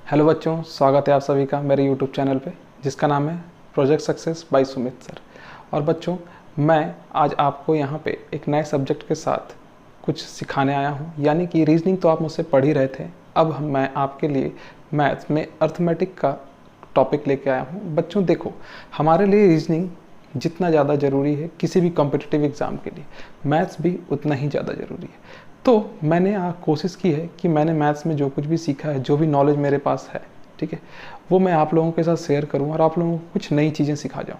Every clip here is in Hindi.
हेलो बच्चों, स्वागत है आप सभी का मेरे यूट्यूब चैनल पे जिसका नाम है project success by Sumit sir. और बच्चों, मैं आज आपको यहाँ पे एक नए सब्जेक्ट के साथ कुछ सिखाने आया हूँ, यानी कि रीजनिंग तो आप मुझसे पढ़ ही रहे थे। अब मैं आपके लिए मैथ्स में अर्थमेटिक का टॉपिक लेके आया हूँ। बच्चों देखो, हमारे लिए रीजनिंग जितना ज़्यादा ज़रूरी है किसी भी कॉम्पिटिटिव एग्ज़ाम के लिए, मैथ्स भी उतना ही ज़्यादा ज़रूरी है। तो मैंने कोशिश की है कि मैंने मैथ्स में जो कुछ भी सीखा है, जो भी नॉलेज मेरे पास है, ठीक है, वो मैं आप लोगों के साथ शेयर करूं और आप लोगों को कुछ नई चीज़ें सिखा जाऊं।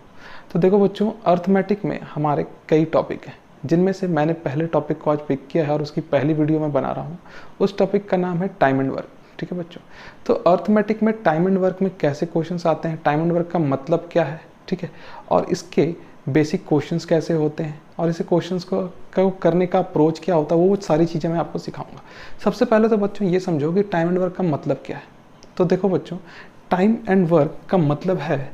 तो देखो बच्चों, अर्थमेटिक में हमारे कई टॉपिक हैं, जिनमें से मैंने पहले टॉपिक को आज पिक किया है और उसकी पहली वीडियो मैं बना रहा हूँ। उस टॉपिक का नाम है टाइम एंड वर्क। ठीक है बच्चों, तो अर्थमेटिक में टाइम एंड वर्क में कैसे क्वेश्चंस आते हैं, टाइम एंड वर्क का मतलब क्या है, ठीक है, और इसके बेसिक क्वेश्चंस कैसे होते हैं और इसे क्वेश्चंस को करने का अप्रोच क्या होता है, वो सारी चीज़ें मैं आपको सिखाऊंगा। सबसे पहले तो बच्चों ये समझो कि टाइम एंड वर्क का मतलब क्या है। तो देखो बच्चों, टाइम एंड वर्क का मतलब है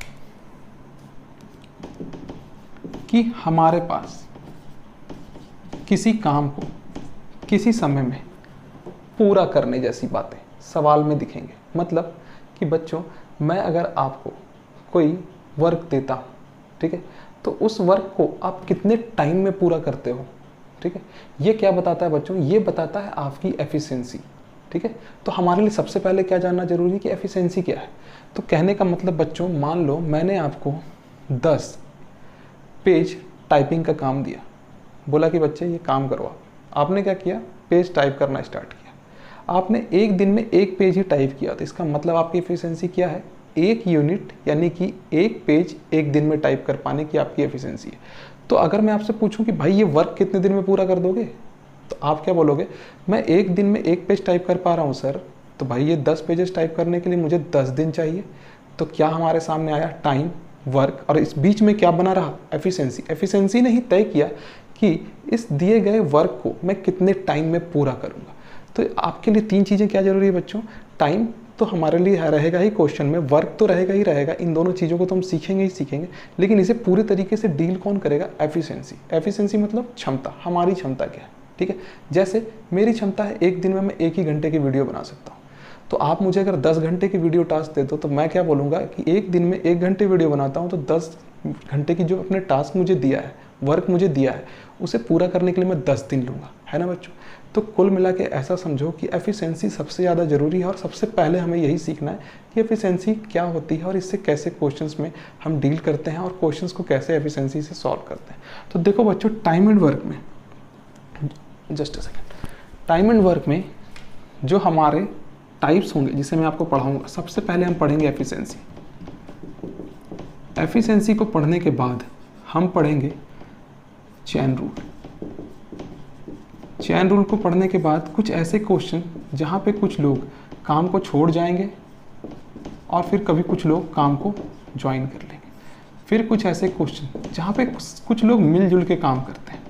कि हमारे पास किसी काम को किसी समय में पूरा करने जैसी बातें सवाल में दिखेंगे। मतलब कि बच्चों, मैं अगर आपको कोई वर्क देता हूँ, ठीक है, तो उस वर्क को आप कितने टाइम में पूरा करते हो, ठीक है, ये क्या बताता है बच्चों, ये बताता है आपकी एफिशिएंसी। ठीक है, तो हमारे लिए सबसे पहले क्या जानना जरूरी है कि एफिशिएंसी क्या है। तो कहने का मतलब बच्चों, मान लो मैंने आपको 10 पेज टाइपिंग का काम दिया, बोला कि बच्चे ये काम करो। आपने क्या किया, पेज टाइप करना स्टार्ट किया। आपने एक दिन में एक पेज ही टाइप किया, तो इसका मतलब आपकी एफिशिएंसी क्या है, एक यूनिट यानी कि एक पेज एक दिन में टाइप कर पाने की आपकी एफिशिएंसी है। तो अगर मैं आपसे पूछूं कि भाई ये वर्क कितने दिन में पूरा कर दोगे, तो आप क्या बोलोगे, मैं एक दिन में एक पेज टाइप कर पा रहा हूं सर। तो भाई ये 10 पेजेस टाइप करने के लिए मुझे 10 दिन चाहिए। तो क्या हमारे सामने आया, टाइम, वर्क, और इस बीच में क्या बना रहा, एफिशिएंसी। एफिशिएंसी ने ही तय किया कि इस दिए गए वर्क को मैं कितने टाइम में पूरा करूँगा। तो आपके लिए 3 चीज़ें क्या जरूरी है बच्चों, टाइम तो हमारे लिए रहेगा ही क्वेश्चन में, वर्क तो रहेगा ही रहेगा, इन दोनों चीज़ों को तो हम सीखेंगे ही सीखेंगे, लेकिन इसे पूरे तरीके से डील कौन करेगा, एफिशिएंसी। एफिशिएंसी मतलब क्षमता, हमारी क्षमता क्या है। ठीक है, जैसे मेरी क्षमता है एक दिन में मैं 1 ही घंटे की वीडियो बना सकता हूँ। तो आप मुझे अगर 10 घंटे की वीडियो टास्क दे दो, तो मैं क्या बोलूँगा कि एक दिन में 1 घंटे वीडियो बनाता हूँ, तो 10 घंटे की जो अपने टास्क मुझे दिया है, वर्क मुझे दिया है, उसे पूरा करने के लिए मैं 10 दिन लूँगा, है ना बच्चों। तो कुल मिला के ऐसा समझो कि एफिशिएंसी सबसे ज़्यादा ज़रूरी है और सबसे पहले हमें यही सीखना है कि एफिशिएंसी क्या होती है और इससे कैसे क्वेश्चंस में हम डील करते हैं और क्वेश्चंस को कैसे एफिशिएंसी से सॉल्व करते हैं। तो देखो बच्चों, टाइम एंड वर्क में, just a second, time and work में जो हमारे टाइप्स होंगे जिसे मैं आपको पढ़ाऊँगा, सबसे पहले हम पढ़ेंगे एफिशिएंसी। एफिशिएंसी को पढ़ने के बाद हम पढ़ेंगे चेन रूल। चेन रूल को पढ़ने के बाद कुछ ऐसे क्वेश्चन जहाँ पे कुछ लोग काम को छोड़ जाएंगे और फिर कभी कुछ लोग काम को ज्वाइन कर लेंगे। फिर कुछ ऐसे क्वेश्चन जहाँ पे कुछ लोग मिलजुल के काम करते हैं।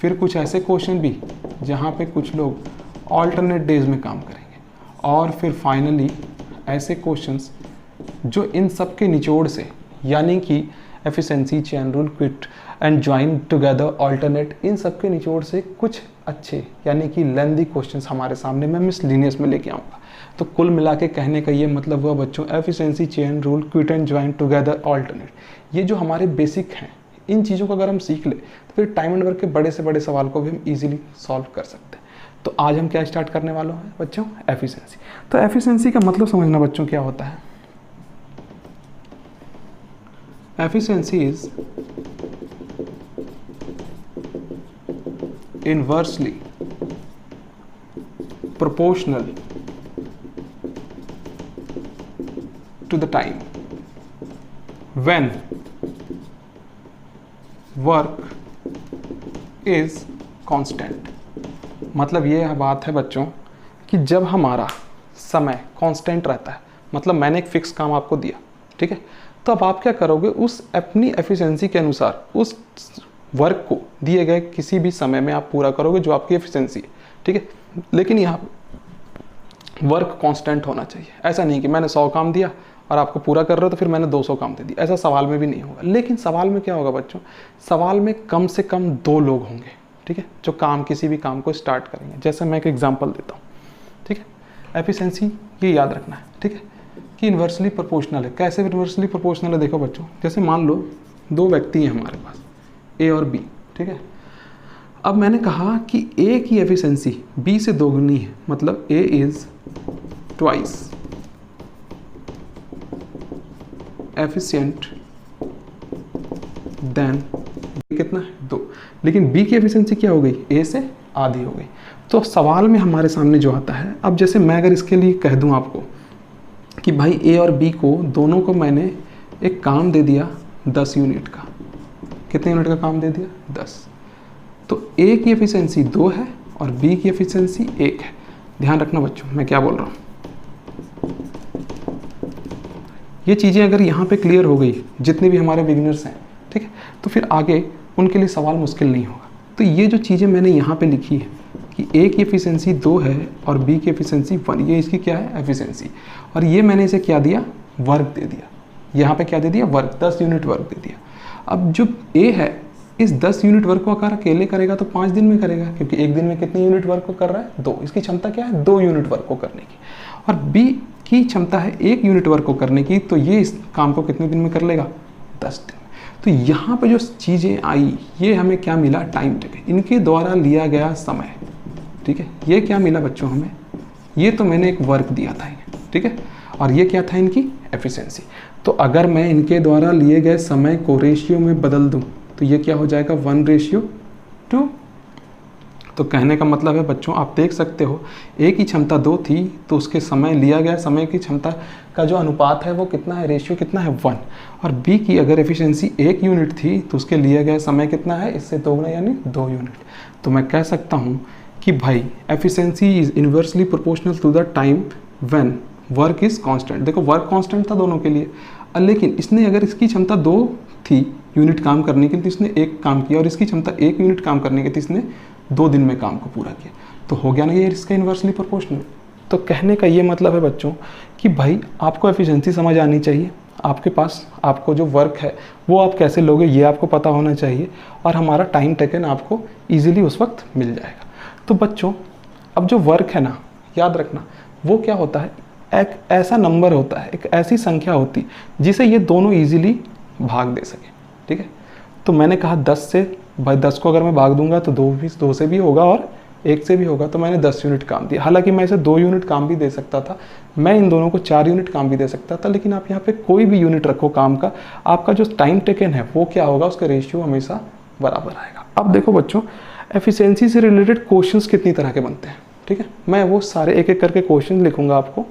फिर कुछ ऐसे क्वेश्चन भी जहाँ पे कुछ लोग ऑल्टरनेट डेज में काम करेंगे। और फिर फाइनली ऐसे क्वेश्चंस जो इन सब के निचोड़ से, यानी कि efficiency, chain rule, quit and join together, alternate, इन सब के निचोड़ से कुछ अच्छे यानी कि लेंदी क्वेश्चंस हमारे सामने मैं मिसलिनियस में लेके आऊँगा। तो कुल मिला के कहने का ये मतलब हुआ बच्चों, efficiency, chain rule, quit and join together, alternate, ये जो हमारे बेसिक हैं, इन चीज़ों को अगर हम सीख ले तो फिर टाइम एंड वर्क के बड़े से बड़े सवाल को भी हम ईजिली सॉल्व कर सकते हैं। तो आज हम क्या स्टार्ट करने वाले हैं बच्चों, एफिशिएंसी। तो एफिशिएंसी का मतलब समझना बच्चों क्या होता है। Efficiency is inversely proportional to the time when work is constant। मतलब ये बात है बच्चों कि जब हमारा समय कांस्टेंट रहता है, मतलब मैंने एक फिक्स काम आपको दिया, ठीक है, तो अब आप क्या करोगे, उस अपनी एफिशिएंसी के अनुसार उस वर्क को दिए गए किसी भी समय में आप पूरा करोगे जो आपकी एफिशिएंसी है, ठीक है। लेकिन यहाँ वर्क कांस्टेंट होना चाहिए। ऐसा नहीं कि मैंने 100 काम दिया और आपको पूरा कर रहे हो तो फिर मैंने 200 काम दे दिया, ऐसा सवाल में भी नहीं होगा। लेकिन सवाल में क्या होगा बच्चों, सवाल में कम से कम 2 लोग होंगे, ठीक है, जो किसी भी काम को स्टार्ट करेंगे। जैसे मैं एक एग्जाम्पल देता हूँ, ठीक है, एफिशिएंसी ये याद रखना है, ठीक है, कि इन्वर्सली प्रोपोर्शनल है। कैसे इन्वर्सली प्रोपोर्शनल है? देखो बच्चों, जैसे मान लो दो व्यक्ति हैं हमारे पास, ए और बी, ठीक है। अब मैंने कहा कि ए की एफिशिएंसी बी से दोगुनी है, मतलब ए इज ट्वाइस एफिशिएंट देन कितना है? 2। लेकिन बी की एफिशिएंसी क्या हो गई? ए से आधी हो गई। तो सवाल में हमारे सामने जो आता है, अब जैसे मैं अगर इसके लिए कह दूं आपको कि भाई ए और बी को दोनों को मैंने एक काम दे दिया 10 यूनिट का। कितने यूनिट का काम दे दिया? 10। तो ए की एफिशिएंसी 2 है और बी की एफिशिएंसी 1 है। ध्यान रखना बच्चों मैं क्या बोल रहा हूँ। ये चीज़ें अगर यहाँ पे क्लियर हो गई, जितने भी हमारे बिगिनर्स हैं, ठीक है, तो फिर आगे उनके लिए सवाल मुश्किल नहीं होगा। तो ये जो चीज़ें मैंने यहाँ पे लिखी है कि ए की एफिशिएंसी 2 है और बी की एफिशिएंसी 1, ये इसकी क्या है? एफिशिएंसी। और ये मैंने इसे क्या दिया? वर्क दे दिया। यहाँ पे क्या दे दिया? वर्क, 10 यूनिट वर्क दे दिया। अब जो ए है, इस 10 यूनिट वर्क को अगर अकेले करेगा तो 5 दिन में करेगा, क्योंकि एक दिन में कितने यूनिट वर्क को कर रहा है? 2। इसकी क्षमता क्या है? 2 यूनिट वर्क को करने की। और बी की क्षमता है 1 यूनिट वर्क को करने की, तो ये इस काम को कितने दिन में कर लेगा? 10 दिन में। तो यहाँ पे जो चीज़ें आई, ये हमें क्या मिला? टाइम टेकन, इनके द्वारा लिया गया समय, ठीक है। ये क्या मिला बच्चों हमें? ये तो मैंने एक वर्क दिया था, ठीक है, और ये क्या था? इनकी एफिशिएंसी। तो अगर मैं इनके द्वारा लिए गए समय को रेशियो में बदल दूं तो ये क्या हो जाएगा? 1:2। तो कहने का मतलब है बच्चों, आप देख सकते हो ए की क्षमता 2 थी, तो उसके समय लिया गया समय की क्षमता का जो अनुपात है वो कितना है? रेशियो कितना है? 1। और बी की अगर एफिशिएंसी 1 यूनिट थी तो उसके लिए गया समय कितना है? इससे दोगुना, यानी 2 यूनिट। तो मैं कह सकता हूँ कि भाई efficiency is inversely proportional to the time when work is constant. देखो वर्क कांस्टेंट था दोनों के लिए, लेकिन इसने अगर इसकी क्षमता 2 थी यूनिट काम करने की, तो इसने 1 काम किया, और इसकी क्षमता 1 यूनिट काम करने की थी, इसने 2 दिन में काम को पूरा किया। तो हो गया ना ये इसका इन्वर्सली प्रोपोर्शनल। तो कहने का ये मतलब है बच्चों कि भाई आपको एफिशिएंसी समझ आनी चाहिए, आपके पास आपको जो वर्क है वो आप कैसे लोगे ये आपको पता होना चाहिए, और हमारा टाइम टेकन आपको ईजिली उस वक्त मिल जाएगा। तो बच्चों अब जो वर्क है ना, याद रखना वो क्या होता है? एक ऐसा नंबर होता है, एक ऐसी संख्या होती जिसे ये दोनों ईजिली भाग दे सके, ठीक है। तो मैंने कहा 10 से, भाई 10 को अगर मैं भाग दूंगा तो 2 से भी होगा और 1 से भी होगा, तो मैंने 10 यूनिट काम दिया। हालांकि मैं इसे 2 यूनिट काम भी दे सकता था, मैं इन दोनों को 4 यूनिट काम भी दे सकता था, लेकिन आप यहाँ पे कोई भी यूनिट रखो काम का, आपका जो टाइम टेकन है वो क्या होगा? उसका रेशियो हमेशा बराबर आएगा। अब देखो बच्चों, एफिशिएंसी से रिलेटेड क्वेश्चंस कितनी तरह के बनते हैं, ठीक है। मैं वो सारे एक एक करके क्वेश्चन लिखूंगा आपको,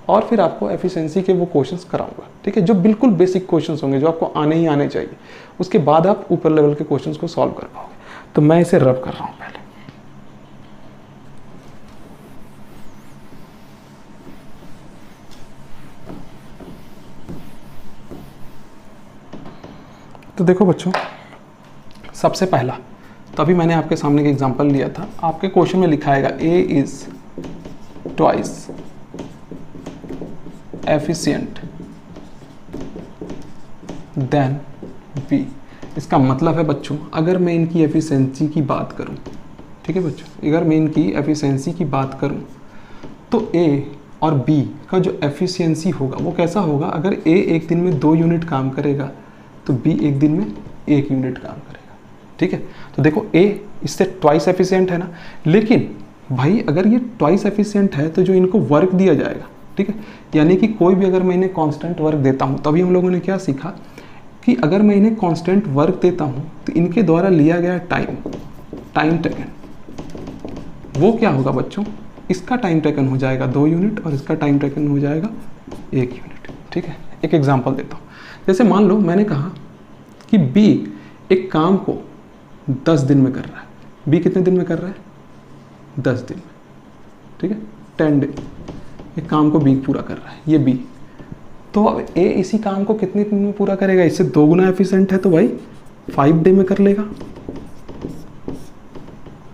और फिर आपको एफिशिएंसी के वो क्वेश्चंस कराऊंगा, ठीक है, जो बिल्कुल बेसिक क्वेश्चंस होंगे, जो आपको आने ही आने चाहिए। उसके बाद आप ऊपर लेवल के क्वेश्चंस को सॉल्व कर पाओगे। तो मैं इसे रब कर रहा हूं पहले। तो देखो बच्चों, सबसे पहला, तभी मैंने आपके सामने एक एग्जांपल लिया था। आपके क्वेश्चन में लिखा आएगा A is twice efficient than B. इसका मतलब है बच्चों, अगर मैं इनकी एफिशिएंसी की बात करूं, ठीक है बच्चों, अगर मैं इनकी एफिशिएंसी की बात करूं तो ए और बी का जो एफिशिएंसी होगा वो कैसा होगा? अगर ए एक दिन में 2 यूनिट काम करेगा तो बी एक दिन में 1 यूनिट काम करेगा, ठीक है। तो देखो ए इससे ट्वाइस एफिशिएंट है ना, लेकिन भाई अगर ये ट्वाइस एफिशिएंट है तो जो इनको वर्क दिया जाएगा, ठीक है, यानी कि कोई भी अगर मैं इन्हें कांस्टेंट वर्क देता हूं, तभी हम लोगों ने क्या सीखा कि अगर मैं इन्हें कांस्टेंट वर्क देता हूं तो इनके द्वारा लिया गया टाइम टेकन वो क्या होगा बच्चों? इसका टाइम टेकन हो जाएगा 2 यूनिट और इसका टाइम टेकन हो जाएगा 1 यूनिट, ठीक है। एक एग्जांपल देता हूँ। जैसे मान लो मैंने कहा कि बी एक काम को 10 दिन में कर रहा है। बी कितने दिन में कर रहा है? 10 दिन में, ठीक है, 10 डे। एक काम को बी पूरा कर रहा है, ये बी। तो अब ए इसी काम को कितने दिन में पूरा करेगा? इससे 2 गुना एफिशिएंट है, तो भाई 5 डे में कर लेगा,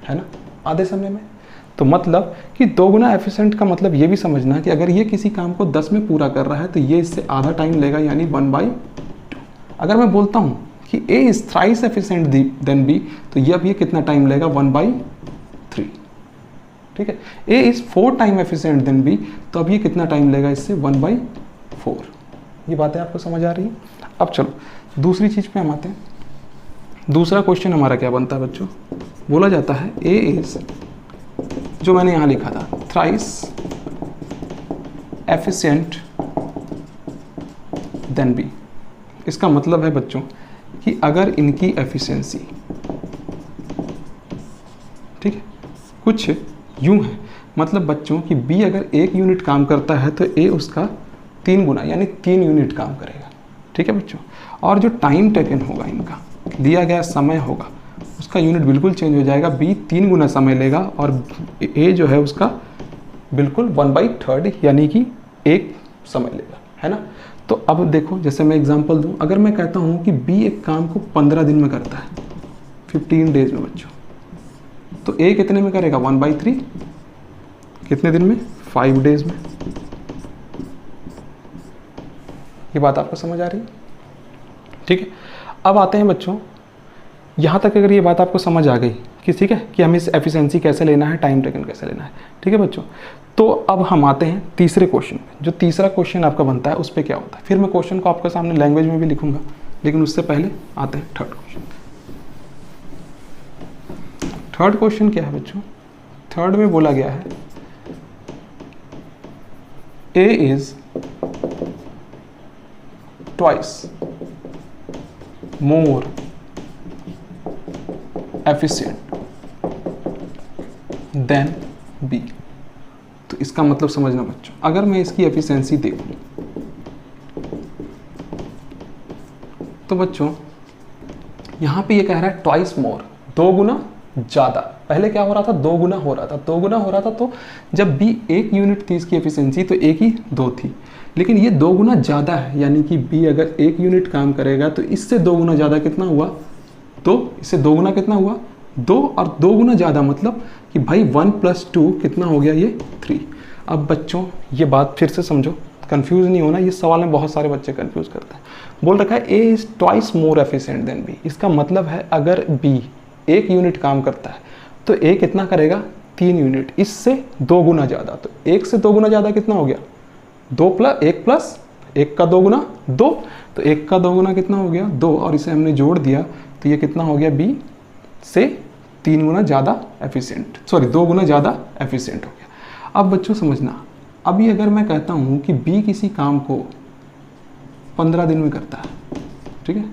है ना, आधे समय में। तो मतलब कि 2 गुना एफिशिएंट का मतलब ये भी समझना कि अगर ये किसी काम को 10 में पूरा कर रहा है तो ये इससे आधा टाइम लेगा, यानी 1/2। अगर मैं बोलता हूँ कि A is thrice efficient than B, तो ये अब ये कितना टाइम लेगा? 1/3, ठीक है। A is 4 time efficient than B, तो अब ये कितना टाइम लेगा? इससे 1/4। 4। ये बातें आपको समझ आ रही है? अब चलो दूसरी चीज़ पे हम आते हैं। दूसरा क्वेश्चन हमारा क्या बनता है बच्चों? बोला जाता है ए इज, जो मैंने यहाँ लिखा था, थ्राइस एफिशिएंट देन बी। इसका मतलब है बच्चों कि अगर इनकी एफिशिएंसी, ठीक है, कुछ यूं है, मतलब बच्चों कि बी अगर 1 यूनिट काम करता है तो ए उसका 3 गुना यानी 3 यूनिट काम करेगा। ठीक है बच्चों, और जो टाइम टेकन होगा, इनका दिया गया समय होगा, उसका यूनिट बिल्कुल चेंज हो जाएगा। बी 3 गुना समय लेगा और ए जो है उसका बिल्कुल 1/3 यानी कि 1 समय लेगा, है ना। तो अब देखो, जैसे मैं एग्जांपल दूं, अगर मैं कहता हूं कि बी एक काम को 15 दिन में करता है, 15 डेज में बच्चों, तो ए कितने में करेगा? 1/3। कितने दिन में? 5 डेज में। ये बात आपको समझ आ रही है? ठीक है, अब आते हैं बच्चों, यहाँ तक अगर ये बात आपको समझ आ गई कि ठीक है कि हमें इस एफिशिएंसी कैसे लेना है, टाइम टेकन कैसे लेना है, ठीक है बच्चों, तो अब हम आते हैं तीसरे क्वेश्चन पे। जो तीसरा क्वेश्चन आपका बनता है उस पर क्या होता है, फिर मैं क्वेश्चन को आपके सामने लैंग्वेज में भी लिखूंगा, लेकिन उससे पहले आते हैं थर्ड क्वेश्चन। थर्ड क्वेश्चन क्या है बच्चों? थर्ड में बोला गया है A is twice more efficient than B. तो इसका मतलब समझना बच्चों, अगर मैं इसकी एफिशिएंसी देखूं तो बच्चों यहां पे ये कह रहा है ट्वाइस मोर, 2 गुना ज़्यादा। पहले क्या हो रहा था? 2 गुना हो रहा था, 2 गुना हो रहा था। तो जब बी 1 यूनिट थी इसकी एफिशिएंसी तो ए की 2 थी, लेकिन ये 2 गुना ज़्यादा है, यानी कि बी अगर 1 यूनिट काम करेगा तो इससे 2 गुना ज़्यादा कितना हुआ? 2। इससे 2 गुना कितना हुआ? 2, और 2 गुना ज़्यादा मतलब कि भाई 1 + 2 कितना हो गया? ये 3। अब बच्चों ये बात फिर से समझो, कंफ्यूज नहीं होना, ये सवाल में बहुत सारे बच्चे कंफ्यूज करते हैं। बोल रखा है A is twice more efficient than B. इसका मतलब है अगर बी 1 यूनिट काम करता है तो ए कितना करेगा? 3 यूनिट, इससे 2 गुना ज़्यादा। तो 1 से 2 गुना ज़्यादा कितना हो गया? 2 + 1 + 1 का 2 गुना 2, तो 1 का 2 गुना कितना हो गया? 2, और इसे हमने जोड़ दिया तो ये कितना हो गया? बी से 3 गुना ज़्यादा एफिशिएंट, 2 गुना ज़्यादा एफिशिएंट हो गया। अब बच्चों समझना, अभी अगर मैं कहता हूँ कि बी किसी काम को 15 दिन में करता है, ठीक है,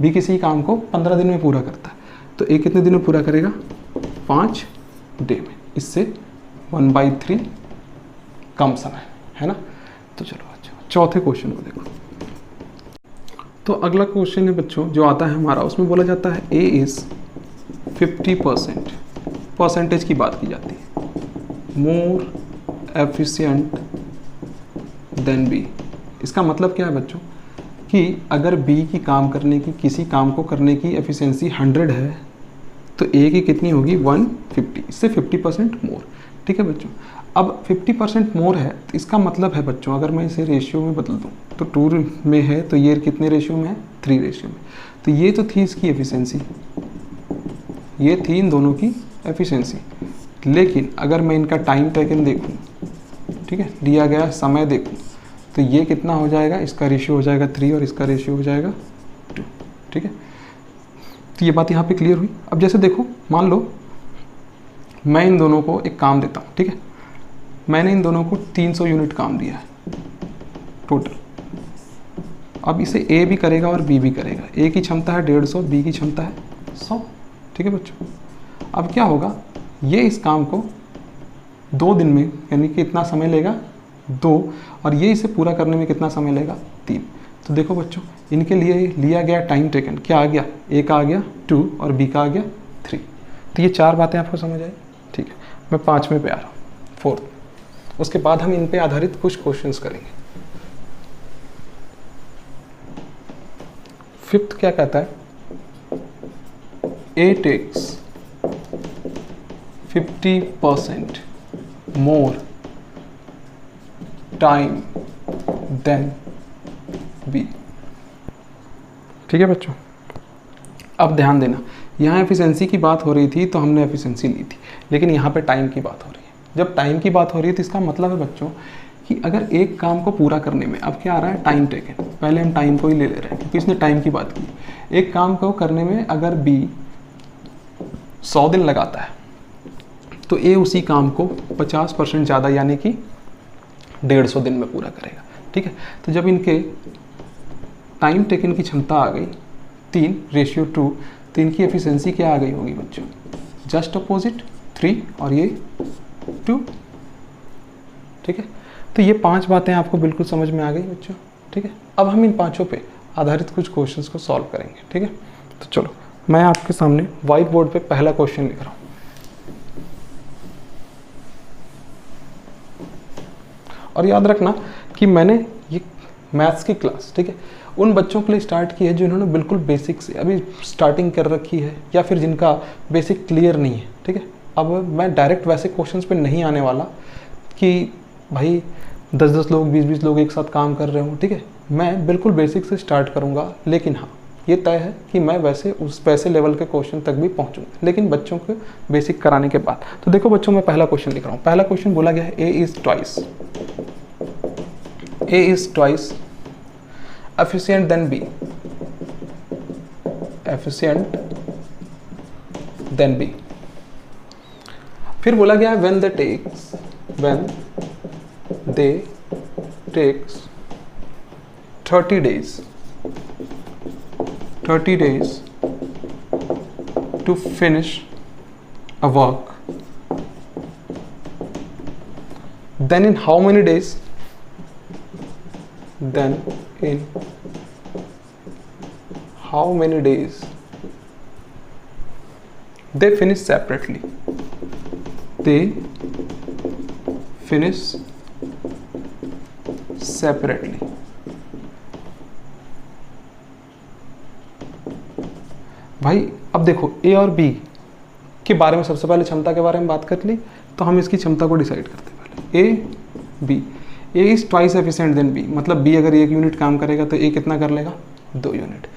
बी किसी काम को 15 दिन में पूरा करता है, तो ए कितने दिन में पूरा करेगा? 5 डे में, इससे 1/3 कम समय, है ना। तो चलो बच्चों चौथे क्वेश्चन को देखो। तो अगला क्वेश्चन है बच्चों जो आता है हमारा, उसमें बोला जाता है ए इज 50%, परसेंटेज की बात की जाती है, मोर एफिशिएंट देन बी। इसका मतलब क्या है बच्चों कि अगर बी की काम करने की, किसी काम को करने की एफिशिएंसी 100 है तो ए की कितनी होगी? 150, इससे 50% मोर। ठीक है बच्चों, अब 50% मोर है तो इसका मतलब है बच्चों, अगर मैं इसे रेशियो में बदल दूं तो 2 में है तो ये कितने रेशियो में है? 3 रेशियो में। तो ये तो थी इसकी एफिशिएंसी, ये थी इन दोनों की एफिशिएंसी। लेकिन अगर मैं इनका टाइम टेकन देखूं, ठीक है, लिया गया समय देखूं, तो ये कितना हो जाएगा? इसका रेशियो हो जाएगा 3 और इसका रेशियो हो जाएगा 2। ठीक है, तो ये बात यहाँ पे क्लियर हुई। अब जैसे देखो, मान लो मैं इन दोनों को एक काम देता हूँ, ठीक है, मैंने इन दोनों को 300 यूनिट काम दिया है टोटल। अब इसे ए भी करेगा और बी भी करेगा। ए की क्षमता है 150, बी की क्षमता है 100। ठीक है बच्चों, अब क्या होगा? ये इस काम को 2 दिन में, यानी कि इतना समय लेगा 2, और ये इसे पूरा करने में कितना समय लेगा? 3। तो देखो बच्चों, इनके लिए लिया गया टाइम टेकन क्या आ गया? ए का आ गया 2 और बी का आ गया 3। तो ये 4 बातें आपको समझ आई। ठीक है, मैं 5वें पे आ रहा हूँ, 4th। उसके बाद हम इन पे आधारित कुछ क्वेश्चंस करेंगे। 5th क्या कहता है? A takes 50% more time than B. ठीक है बच्चों, अब ध्यान देना, यहाँ एफिशिएंसी की बात हो रही थी तो हमने एफिशिएंसी ली थी, लेकिन यहाँ पे टाइम की बात हो रही है। जब टाइम की बात हो रही है तो इसका मतलब है बच्चों कि अगर एक काम को पूरा करने में, अब क्या आ रहा है, टाइम टेकन, पहले हम टाइम को ही ले रहे हैं क्योंकि इसने टाइम की बात की। एक काम को करने में अगर बी 100 दिन लगाता है तो ए उसी काम को 50% ज़्यादा यानी कि 150 दिन में पूरा करेगा। ठीक है, तो जब इनके टाइम टेकन की क्षमता आ गई 3:2, तो इनकी एफिशिएंसी क्या आ गई होगी बच्चों, जस्ट अपोजिट 3 और ये 2। ठीक है, तो ये 5 बातें आपको बिल्कुल समझ में आ गई बच्चों। ठीक है, अब हम इन 5 पे आधारित कुछ क्वेश्चंस को सॉल्व करेंगे। ठीक है, तो चलो मैं आपके सामने व्हाइट बोर्ड पे पहला क्वेश्चन लिख रहा हूँ। और याद रखना कि मैंने ये मैथ्स की क्लास, ठीक है, उन बच्चों के लिए स्टार्ट की है जिन्होंने बिल्कुल बेसिक से अभी स्टार्टिंग कर रखी है या फिर जिनका बेसिक क्लियर नहीं है। ठीक है, अब मैं डायरेक्ट वैसे क्वेश्चंस पे नहीं आने वाला कि भाई 10-10 लोग 20-20 लोग एक साथ काम कर रहे हो। ठीक है, मैं बिल्कुल बेसिक से स्टार्ट करूँगा, लेकिन हाँ ये तय है कि मैं वैसे लेवल के क्वेश्चन तक भी पहुँचूँगा, लेकिन बच्चों को बेसिक कराने के बाद। तो देखो बच्चों, मैं पहला क्वेश्चन लिख रहा हूँ। पहला क्वेश्चन बोला गया है A is twice efficient than B, efficient than B। फिर बोला गया है when they takes 30 days to finish a work, then in how many days they finish separately, भाई अब देखो ए और बी के बारे में सबसे पहले क्षमता के बारे में बात कर ली, तो हम इसकी क्षमता को डिसाइड करते हैं पहले। A is twice efficient than B, मतलब बी अगर 1 यूनिट काम करेगा तो ए कितना कर लेगा, 2 unit.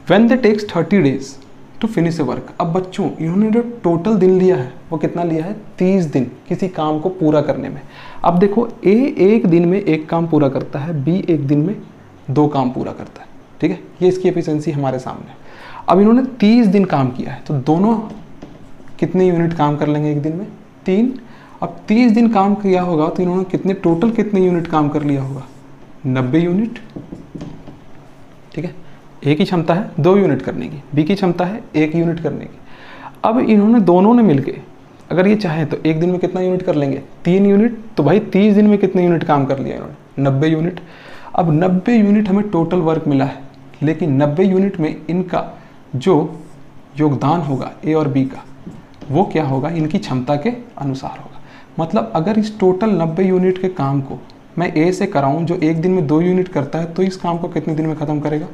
When they takes 30 days to finish a work, अब बच्चों इन्होंने जो टोटल दिन लिया है वो कितना लिया है, 30 दिन किसी काम को पूरा करने में। अब देखो ए 1 दिन में 1 काम पूरा करता है, बी 1 दिन में 2 काम पूरा करता है। ठीक है, ये इसकी एफिशिएंसी हमारे सामने है। अब इन्होंने 30 दिन काम किया है, तो दोनों कितने यूनिट काम कर लेंगे 1 दिन में, 3। अब 30 दिन काम किया होगा तो इन्होंने टोटल कितने यूनिट काम कर लिया होगा, 90 यूनिट। ठीक है, ए की क्षमता है 2 यूनिट करने की, बी की क्षमता है 1 यूनिट करने की। अब इन्होंने दोनों ने मिलके अगर ये चाहे तो 1 दिन में कितना यूनिट कर लेंगे, 3 यूनिट। तो भाई 30 दिन में कितने यूनिट काम कर लिया इन्होंने, 90 यूनिट। अब 90 यूनिट हमें टोटल वर्क मिला है, लेकिन 90 यूनिट में इनका जो योगदान होगा ए और बी का, वो क्या होगा, इनकी क्षमता के अनुसार होगा। मतलब अगर इस टोटल 90 यूनिट के काम को मैं ए से कराऊं जो 1 दिन में 2 यूनिट करता है, तो इस काम को कितने दिन में ख़त्म करेगा,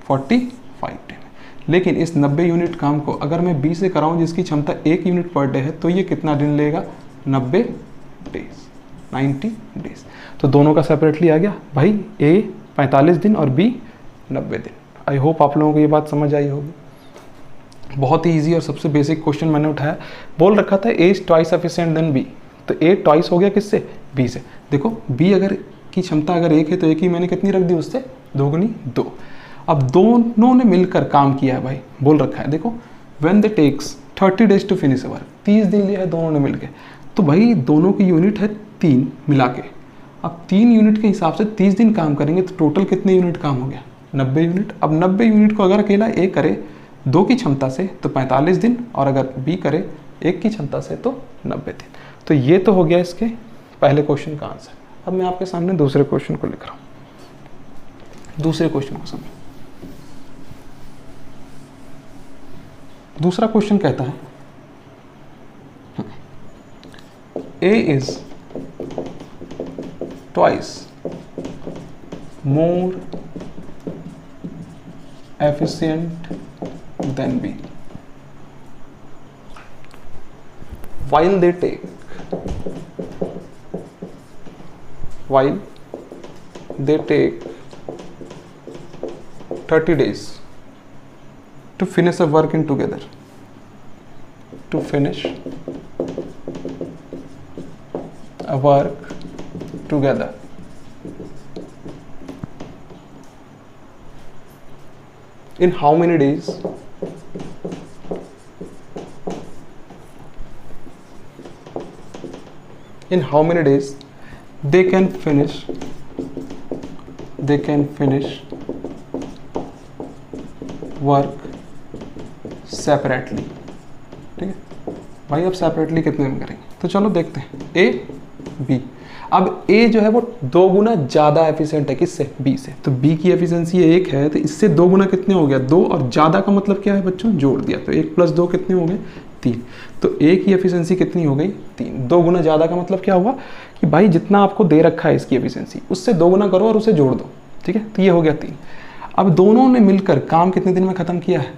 45 डे में। लेकिन इस 90 यूनिट काम को अगर मैं बी से कराऊं जिसकी क्षमता 1 यूनिट पर डे है, तो ये कितना दिन लेगा, 90 डेज, 90 डेज। तो दोनों का सेपरेटली आ गया भाई, ए 45 दिन और बी 90 दिन। आई होप आप लोगों को ये बात समझ आई होगी। बहुत ही ईजी और सबसे बेसिक क्वेश्चन मैंने उठाया। बोल रखा था A is twice efficient than B, तो ए ट्वाइस हो गया किससे, बी से। देखो बी अगर की क्षमता अगर 1 है तो 1 ही मैंने कितनी रख दी उससे, 2 गुनी 2। अब दोनों ने मिलकर काम किया है भाई, बोल रखा है देखो when they takes 30 days to finish a work, 30 दिन लिया है दोनों ने मिलकर। तो भाई दोनों की यूनिट है 3 मिला के। अब 3 यूनिट के हिसाब से 30 दिन काम करेंगे तो टोटल कितने यूनिट काम हो गया, 90 यूनिट। अब 90 यूनिट को अगर अकेला ए करे 2 की क्षमता से तो 45 दिन, और अगर बी करे 1 की क्षमता से तो 90 दिन। तो ये तो हो गया इसके पहले क्वेश्चन का आंसर। अब मैं आपके सामने दूसरे क्वेश्चन को लिख रहा हूं। दूसरे क्वेश्चन को समझो। दूसरा क्वेश्चन कहता है A is twice more efficient than B while they take 30 days to finish a work in together, to finish a work together। In how many days they can finish work separately. ठीक है भाई, अब सेपरेटली कितने में करेंगे, तो चलो देखते हैं ए बी। अब ए जो है वो 2 गुना ज़्यादा एफिशिएंट है किससे, बी से, तो बी की एफिशिएंसी 1 है, तो इससे 2 गुना कितने हो गया 2, और ज़्यादा का मतलब क्या है बच्चों, जोड़ दिया, तो 1 + 2 कितने हो गए 3, तो ए की एफिशिएंसी कितनी हो गई 3। 2 गुना ज़्यादा का मतलब क्या हुआ कि भाई जितना आपको दे रखा है इसकी एफिशिएंसी उससे 2 गुना करो और उसे जोड़ दो। ठीक है, तो ये हो गया 3। अब दोनों ने मिलकर काम कितने दिन में ख़त्म किया है,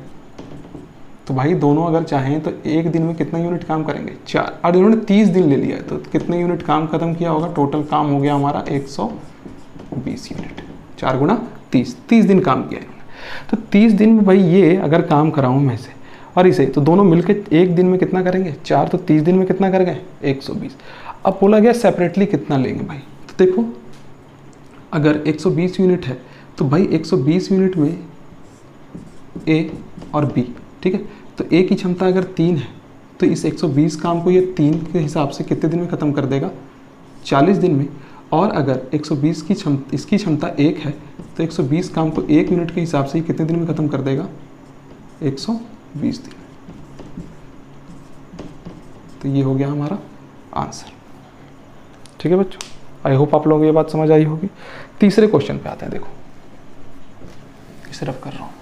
तो भाई दोनों अगर चाहें तो एक दिन में कितना यूनिट काम करेंगे 4, और इन्होंने 30 दिन ले लिया है, तो कितने यूनिट काम खत्म किया होगा, टोटल काम हो गया हमारा 120 यूनिट। 4 गुना 30 दिन काम किया इन्होंने। तो 30 दिन में भाई ये अगर काम कराऊँ मैं इसे और इसे, तो दोनों मिलकर एक दिन में कितना करेंगे 4, तो 30 दिन में कितना कर गए 120। अब बोला गया सेपरेटली कितना लेंगे भाई, तो देखो अगर 120 यूनिट है तो भाई 120 यूनिट में ए और बी, ठीक है, तो ए की क्षमता अगर 3 है तो इस 120 काम को ये 3 के हिसाब से कितने दिन में ख़त्म कर देगा 40 दिन में। और अगर 120 की इसकी क्षमता 1 है तो 120 काम को 1 यूनिट के हिसाब से कितने दिन में ख़त्म कर देगा 120 दिन। तो ये हो गया हमारा आंसर। ठीक है बच्चों, आई होप आप लोगों को ये बात समझ आई होगी। तीसरे क्वेश्चन पे आते हैं, देखो इसे रफ कर रहा हूँ।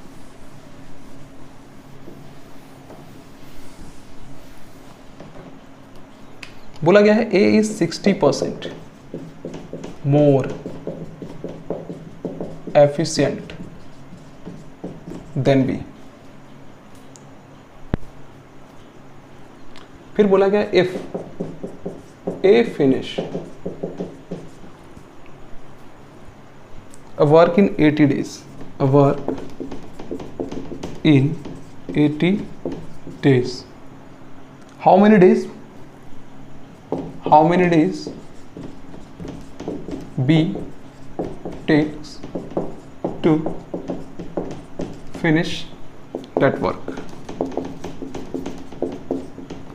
बोला गया है A is 60% more efficient than B। फिर बोला गया if A finish a work in 80 days, a work in 80 days, how many days B takes to finish that work।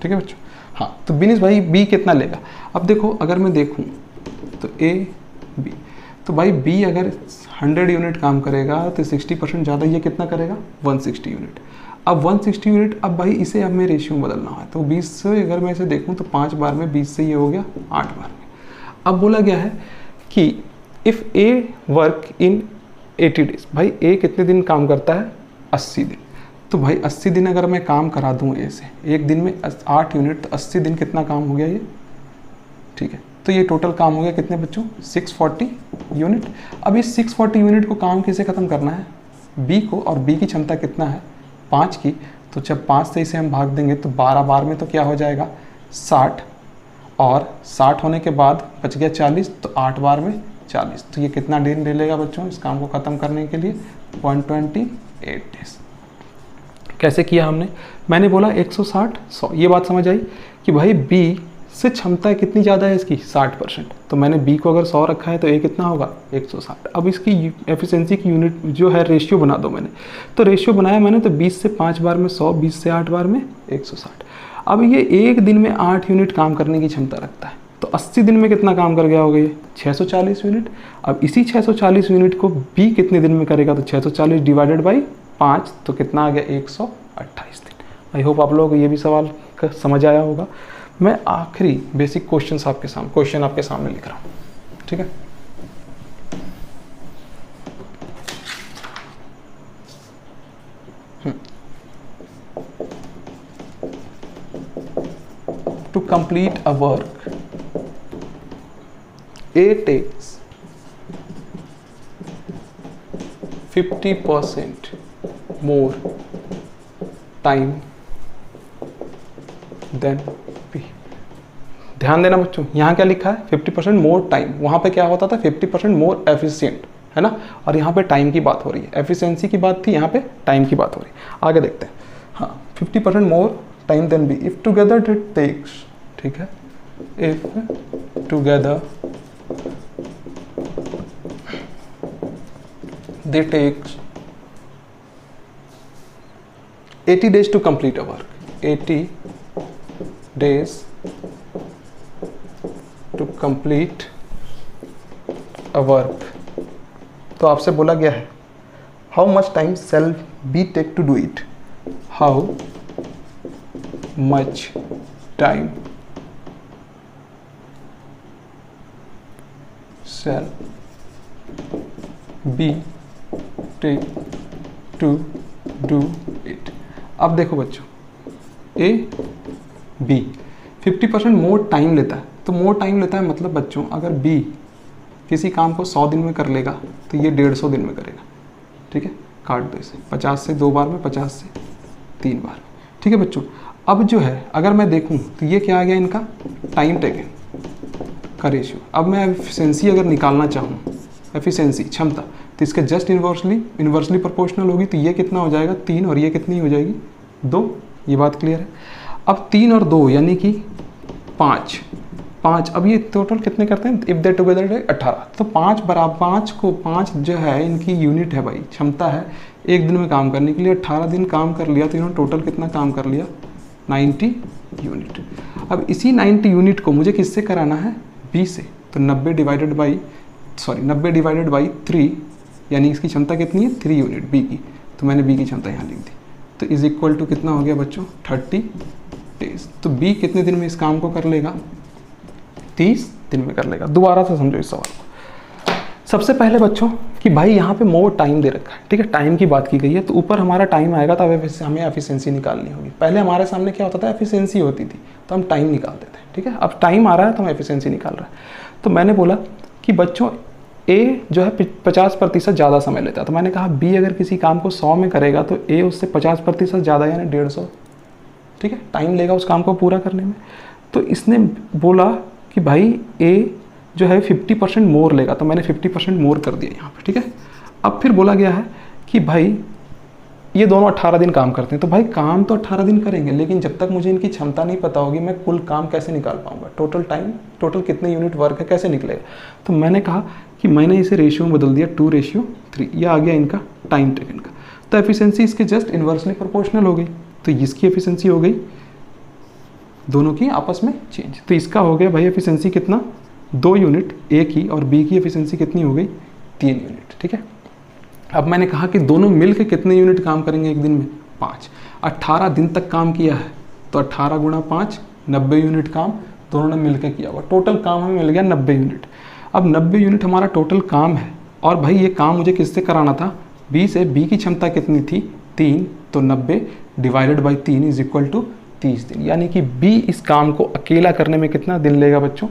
ठीक है बच्चों, हाँ, तो बिनिश भाई B कितना लेगा। अब देखो अगर मैं देखूं तो A B, तो भाई B अगर 100 यूनिट काम करेगा तो 60% ज़्यादा ये कितना करेगा 160 यूनिट। अब 160 यूनिट, अब भाई इसे अब मैं रेशियो बदलना है, तो 20 से अगर मैं इसे देखूं तो 5 बार में 20 से ये हो गया 8 बार में। अब बोला गया है कि if A work in 80 days, भाई ए कितने दिन काम करता है 80 दिन, तो भाई 80 दिन अगर मैं काम करा दूं ए से, एक दिन में 8 यूनिट, तो 80 दिन कितना काम हो गया ये। ठीक है, तो ये टोटल काम हो गया कितने बच्चों 640 यूनिट। अब इस 640 यूनिट को काम किसे ख़त्म करना है बी को, और बी की क्षमता कितना है 5 की, तो जब 5 से इसे हम भाग देंगे तो 12 बार में तो क्या हो जाएगा 60, और 60 होने के बाद बच गया 40, तो 8 बार में 40, तो ये कितना दिन ले लेगा बच्चों इस काम को ख़त्म करने के लिए 128 डेज। कैसे किया हमने, मैंने बोला 160 100, ये बात समझ आई कि भाई बी से क्षमता कितनी ज़्यादा है इसकी 60%, तो मैंने बी को अगर 100 रखा है तो ए कितना होगा 160। अब इसकी एफिशिएंसी की यूनिट जो है रेशियो बना दो मैंने, तो रेशियो बनाया मैंने, तो 20 से 5 बार में 100, 20 से 8 बार में 160। अब ये एक दिन में 8 यूनिट काम करने की क्षमता रखता है, तो 80 दिन में कितना काम कर गया होगा ये 640 यूनिट। अब इसी 640 यूनिट को बी कितने दिन में करेगा, तो 640 डिवाइडेड बाई 5, तो कितना आ गया 128 दिन। आई होप आप लोगों को ये भी सवाल समझ आया होगा। मैं आखिरी बेसिक क्वेश्चन आपके सामने लिख रहा हूँ, ठीक है। To complete a work, A takes 50% more time than B। ध्यान देना बच्चों, यहाँ क्या लिखा है 50% मोर टाइम, वहाँ पे क्या होता था 50% मोर एफिशिएंट, है ना, और यहाँ पे टाइम की बात हो रही है, एफिशिएंसी की बात थी, यहाँ पे टाइम की बात हो रही है। आगे देखते हैं, हाँ 50% more time than B if together it takes, ठीक है, if together they take 80 days to complete a work. 80 days to complete a work. तो आपसे बोला गया है how much time shall be take to do it. How much time shall be take to do it. अब देखो बच्चों, ए बी 50% मोर टाइम लेता है, तो मोर टाइम लेता है मतलब बच्चों अगर बी किसी काम को 100 दिन में कर लेगा तो ये 150 दिन में करेगा। ठीक है, काट दो इसे, 50 से 2 बार में, 50 से 3 बार में। ठीक है बच्चों, अब जो है अगर मैं देखूं तो ये क्या आ गया इनका टाइम टेकन का रेशियो। अब मैं एफिशिएंसी अगर निकालना चाहूँ, एफिशिएंसी क्षमता, तो इसके जस्ट इन्वर्सली प्रोपोर्शनल होगी, तो ये कितना हो जाएगा 3 और ये कितनी हो जाएगी 2। ये बात क्लियर है। अब 3 और 2 यानी कि 5। अब ये टोटल कितने करते हैं, इफ दे टुगेदर 18। तो 5 बराबर 5 जो है इनकी यूनिट है भाई, क्षमता है एक दिन में काम करने के लिए। 18 दिन काम कर लिया तो इन्होंने टोटल कितना काम कर लिया 90 यूनिट। अब इसी 90 यूनिट को मुझे किससे कराना है, बी से। तो 90 डिवाइडेड बाई 3 यानी इसकी क्षमता कितनी है 3 यूनिट बी की। तो मैंने बी की क्षमता यहाँ लिख दी। तो इज इक्वल टू कितना हो गया बच्चों 30 डेज। तो बी कितने दिन में इस काम को कर लेगा 30 दिन में कर लेगा। दोबारा से समझो इस सवाल को। सबसे पहले बच्चों कि भाई यहाँ पे मोर टाइम दे रखा है, ठीक है, टाइम की बात की गई है, तो ऊपर हमारा टाइम आएगा तब हमें एफिशिएंसी निकालनी होगी। पहले हमारे सामने क्या होता था, एफिशिएंसी होती थी तो हम टाइम निकालते थे। ठीक है, अब टाइम आ रहा है तो हम एफिशिएंसी निकाल रहे हैं। तो मैंने बोला कि बच्चों ए जो है 50% ज़्यादा समय लेता है, तो मैंने कहा बी अगर किसी काम को 100 में करेगा तो ए उससे 50% ज़्यादा यानी 150 ठीक है टाइम लेगा उस काम को पूरा करने में। तो इसने बोला कि भाई ए जो है 50% मोर लेगा, तो मैंने 50% मोर कर दिया यहाँ पे। ठीक है, अब फिर बोला गया है कि भाई ये दोनों 18 दिन काम करते हैं, तो भाई काम तो 18 दिन करेंगे, लेकिन जब तक मुझे इनकी क्षमता नहीं पता होगी मैं कुल काम कैसे निकाल पाऊंगा, टोटल कितने यूनिट वर्क है कैसे निकलेगा। तो मैंने कहा कि मैंने इसे रेशियो में बदल दिया 2:3। ये आ गया इनका टाइम टेकन का। तो एफिशिएंसी इसके जस्ट इन्वर्सली प्रोपोर्शनल हो गई, तो इसकी एफिशिएंसी हो गई दोनों की आपस में चेंज। तो इसका हो गया भाई एफिशिएंसी कितना 2 यूनिट ए की, और बी की एफिशिएंसी कितनी हो गई 3 यूनिट। ठीक है, अब मैंने कहा कि दोनों मिलकर कितने यूनिट काम करेंगे एक दिन में 5। 18 दिन तक काम किया है तो 18 गुणा 5 90 यूनिट काम दोनों ने मिलकर किया हुआ। टोटल काम हमें मिल गया 90 यूनिट। अब 90 यूनिट हमारा टोटल काम है, और भाई ये काम मुझे किससे कराना था बी से। बी की क्षमता कितनी थी 3, तो 90 divided by 3 is equal to 30 दिन, यानी कि बी इस काम को अकेला करने में कितना दिन लेगा बच्चों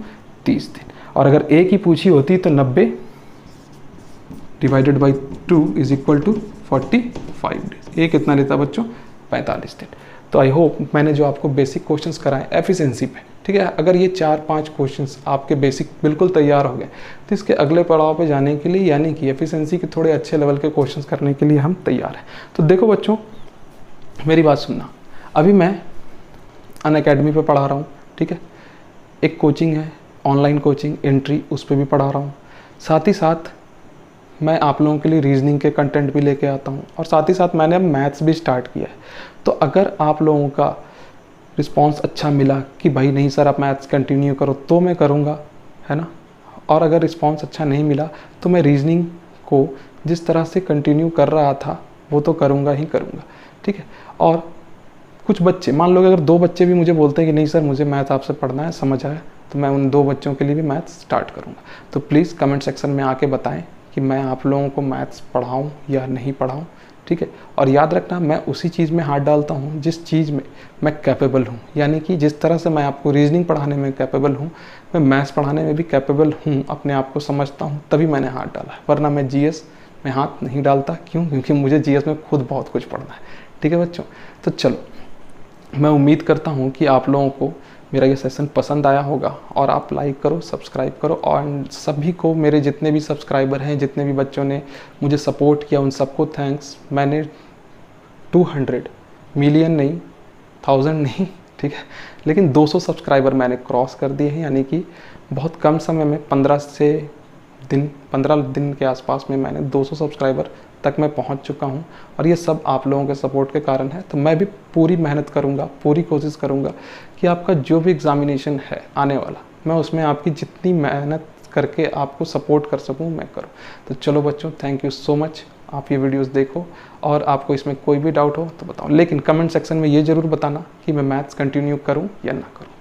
30 दिन। और अगर ए की पूछी होती तो 90 divided by 2 is equal to 45 days. A कितना लेता बच्चों 45 दिन। तो आई होप मैंने जो आपको बेसिक क्वेश्चंस कराए एफिशिएंसी पे, ठीक है, अगर ये 4-5 क्वेश्चंस आपके बेसिक बिल्कुल तैयार हो गए तो इसके अगले पड़ाव पे जाने के लिए यानी कि एफिशिएंसी के थोड़े अच्छे लेवल के क्वेश्चंस करने के लिए हम तैयार हैं। तो देखो बच्चों मेरी बात सुनना, अभी मैं अनअकैडमी पे पढ़ा रहा हूँ, ठीक है, एक कोचिंग है ऑनलाइन कोचिंग एंट्री, उस पर भी पढ़ा रहा हूँ। साथ ही साथ मैं आप लोगों के लिए रीजनिंग के कंटेंट भी लेके आता हूँ, और साथ ही साथ मैंने अब मैथ्स भी स्टार्ट किया है। तो अगर आप लोगों का रिस्पांस अच्छा मिला कि भाई नहीं सर आप मैथ्स कंटिन्यू करो तो मैं करूँगा, है ना, और अगर रिस्पांस अच्छा नहीं मिला तो मैं रीजनिंग को जिस तरह से कंटिन्यू कर रहा था वो तो करूँगा ही करूँगा। ठीक है, और कुछ बच्चे मान लो अगर 2 बच्चे भी मुझे बोलते हैं कि नहीं सर मुझे मैथ आपसे पढ़ना है, समझ आया, तो मैं उन 2 बच्चों के लिए भी मैथ्स स्टार्ट करूँगा। तो प्लीज़ कमेंट सेक्शन में आके बताएं कि मैं आप लोगों को मैथ्स पढ़ाऊँ या नहीं पढ़ाऊँ। ठीक है, और याद रखना मैं उसी चीज़ में हाथ डालता हूँ जिस चीज़ में मैं कैपेबल हूँ, यानी कि जिस तरह से मैं आपको रीजनिंग पढ़ाने में कैपेबल हूँ मैं मैथ्स पढ़ाने में भी कैपेबल हूँ, अपने आप को समझता हूँ, तभी मैंने हाथ डाला है, वरना मैं जीएस में हाथ नहीं डालता। क्यों? क्योंकि मुझे जीएस में खुद बहुत कुछ पढ़ना है। ठीक है बच्चों, तो चलो मैं उम्मीद करता हूँ कि आप लोगों को मेरा ये सेशन पसंद आया होगा, और आप लाइक करो, सब्सक्राइब करो, और सभी को मेरे जितने भी सब्सक्राइबर हैं, जितने भी बच्चों ने मुझे सपोर्ट किया उन सबको थैंक्स। मैंने 200 मिलियन नहीं 1000 नहीं, ठीक है, लेकिन 200 सब्सक्राइबर मैंने क्रॉस कर दिए हैं, यानी कि बहुत कम समय में 15 से दिन 15 दिन के आसपास में मैंने 200 सब्सक्राइबर तक मैं पहुंच चुका हूं, और ये सब आप लोगों के सपोर्ट के कारण है। तो मैं भी पूरी मेहनत करूंगा, पूरी कोशिश करूंगा कि आपका जो भी एग्ज़ामिनेशन है आने वाला, मैं उसमें आपकी जितनी मेहनत करके आपको सपोर्ट कर सकूं मैं करूं। तो चलो बच्चों, थैंक यू सो मच। आप ये वीडियोस देखो, और आपको इसमें कोई भी डाउट हो तो बताओ, लेकिन कमेंट सेक्शन में ये ज़रूर बताना कि मैं मैथ्स कंटिन्यू करूं या ना करूं।